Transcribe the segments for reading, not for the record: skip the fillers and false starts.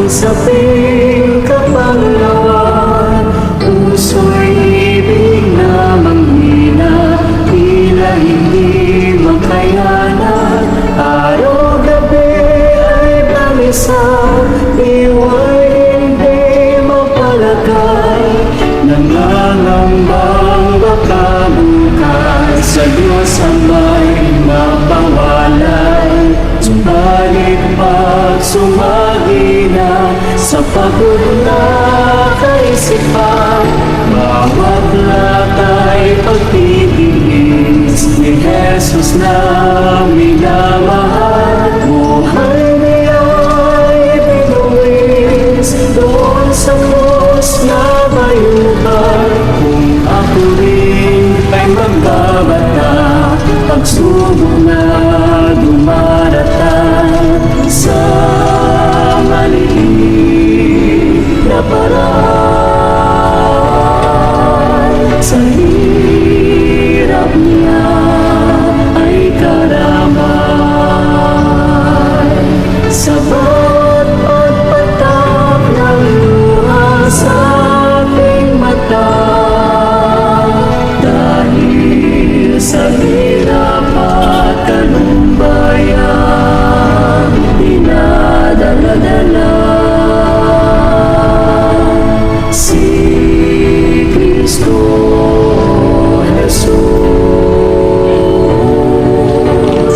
saping kapanglawan, puso'y ibig na manghina, tila hindi makayanan. Araw-gabi ay balisa, iwa'y hindi mapalagay, nangangambang baka bukas sa Diyos ang may mapawalay. Subalit pag sumagina sa pagod na kaisipan, bawat latay pagtitiis ni Jesus na minamahal. Buhay niya'y binuwis doon sa krus na bayuban. Kung ako rin ay magbabata, pagsubok na dumaratan sa maliit na paraan, sa hirap niya ay karamay. Sa bawat pagpatak ng luha sa ating mata, dahil sa hirap at talumpayan, dinadala-dala si Kristo Jesus.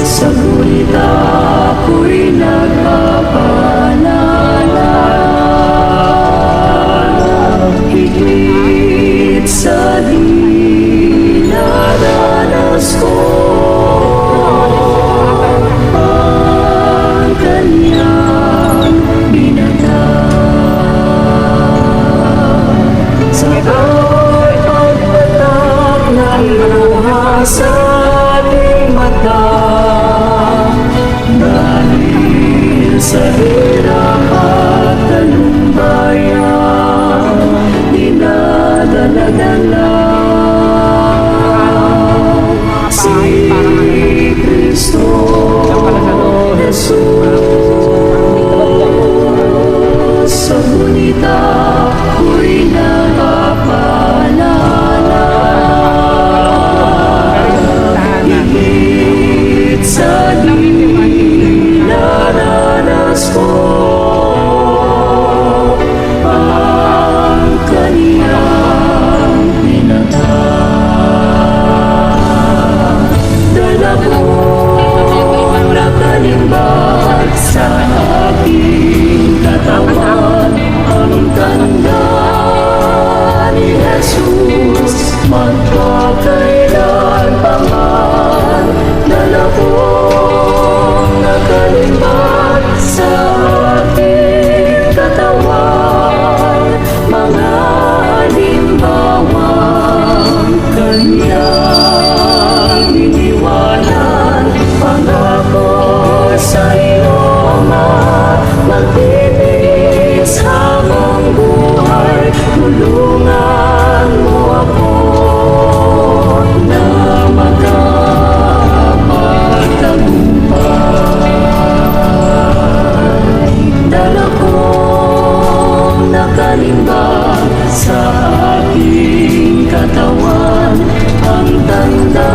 Sa ngunit ako'y nagpapaalala, higit sa dinaranas ko ang kanyang binagay. Sa bawat pagpatak ng luha sa ating mata, dahil sa hirap at talumpayan, dinadala-dala si Kristo Jesus. Sa ngunit ako'y nagpapaalala, higit sa dinaranas ko ang kanyang binagay. Dala ko nakalimbag sa aking katawan, ang tanda ni Jesus magpakailan pa man. Dala kong nakalimbag sa aking katawan, mga halimbawang kanyang iniwanan. Pangako sa iyo, Ama, magtitiis habang buhay. Tulungan mo ako na makapagtagumpay. Dala kong nakalimbag sa aking katawan, ang tanda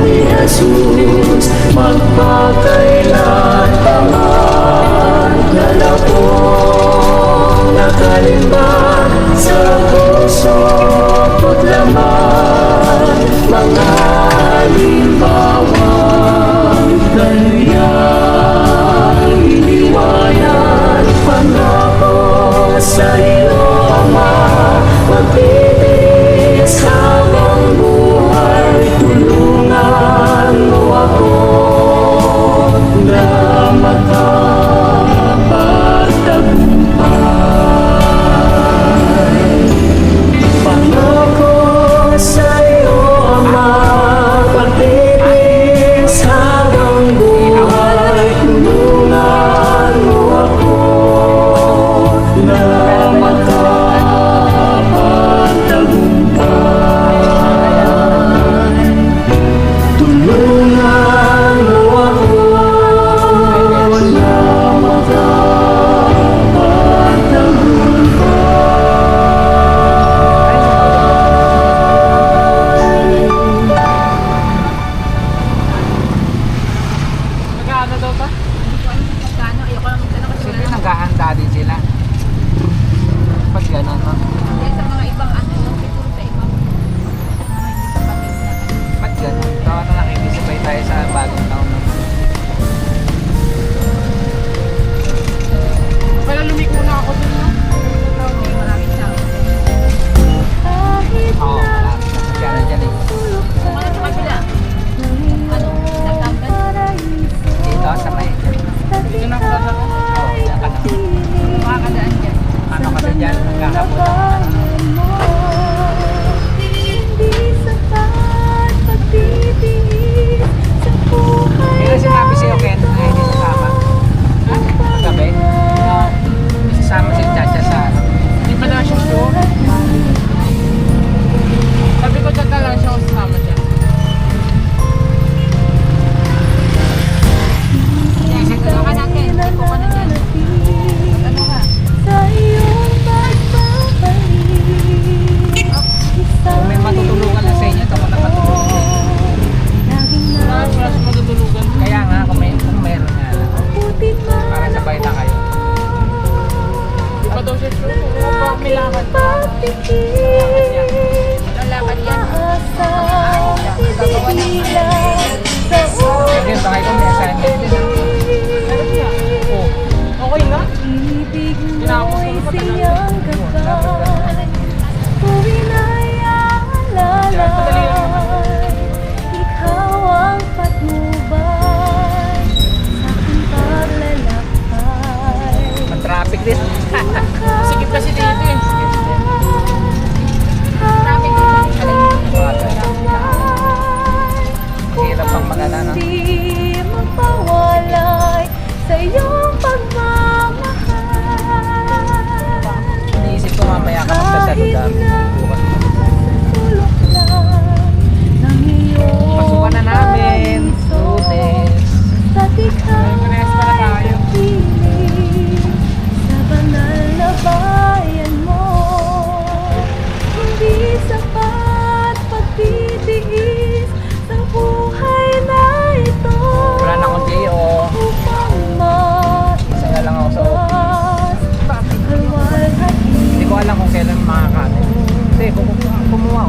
ni Jesus magpakailan pa man. Dala kong nakalimbag sa puso ko't laman, mga halimbawang kanyang iniwanan. Pangako sa iyo, Ama, magtitiis habang buhay. Tulungan mo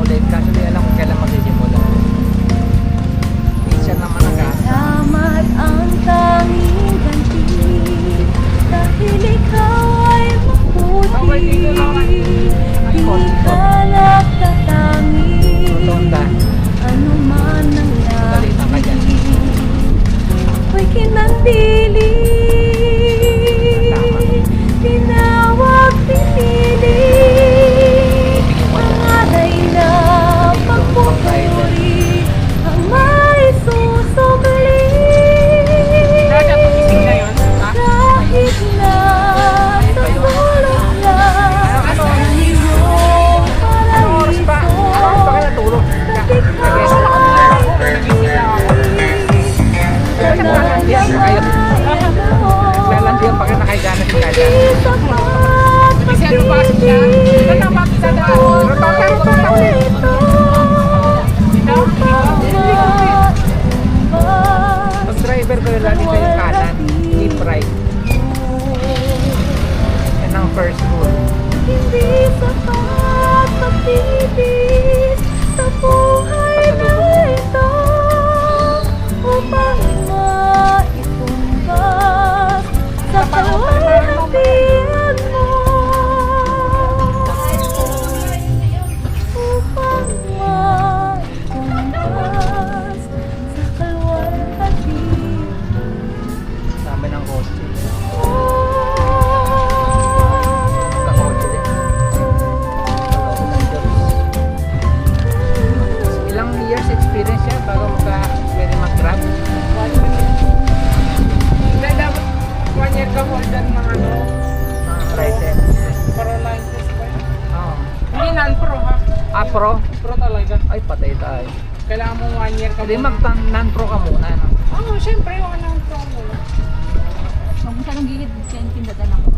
ulit kasi di alam kung kailan magsisimula. Minsan naman nag-aasa. Salamat ang tanging ganti dahil ikaw ay mabuti. Di ka nagtatangi, Tonda. ano man ang Salita ka dyan. ako'y kinandili. Tama. Tinawag, pinili ang alay na pagpupuri, ang may susukli. Kahit na sa sulok lang sa iyong paraiso, Natulog. Lalandiyan pa ka nakaigana si Kaya. Kasi ano ba siya? Pag driver ko yung lagi kayo kanan, deep right. Yan ang first rule. Hindi sapat pag-ibig sa buhay na ito upang maitumbas sa kalwalhatian mo, upang maitumbas sa kalwalhatian Sabi ng kotse. mo. Sa kotse din. Ilang years experience siya bago pwede mag-grab? 1 dapat 1 year ka holder ng ano, License. pro license ba yun? Oo. Hindi non-pro ha. Ah, pro? Pro talaga. Ay, patay tayo. Kailangan mo 1 year ka Hindi, muna. non-pro ka muna. No? Oo, syempre, 1 non-pro muna. Huwag mo siya ng gilid, siya yung tindadan ako.